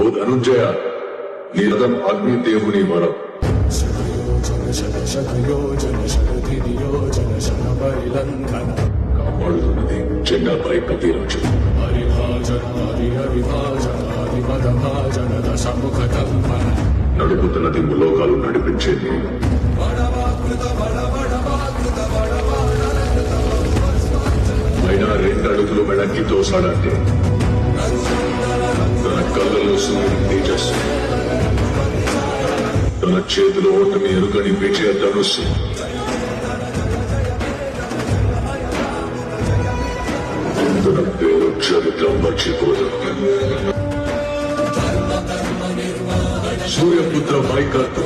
ఓ ధనుంజయ, నీ రథం అగ్నిదేవుని వరం. కాపాడుతున్నది చెన్నపై ప్రతిరక్ష. నడుపుతున్నది ములోకాలు నడిపించేది. అయినా 2 అడుగులు వెనక్కి తోసాడంటే తన కళ్ళలో సూర్యుని తేజస్సు, తన చేతిలో ఓటమి ఎరుగని విజయ ధనుస్సు. తన పేరు చరిత్ర మర్చిపోదు. సూర్యపుత్ర వైకర్త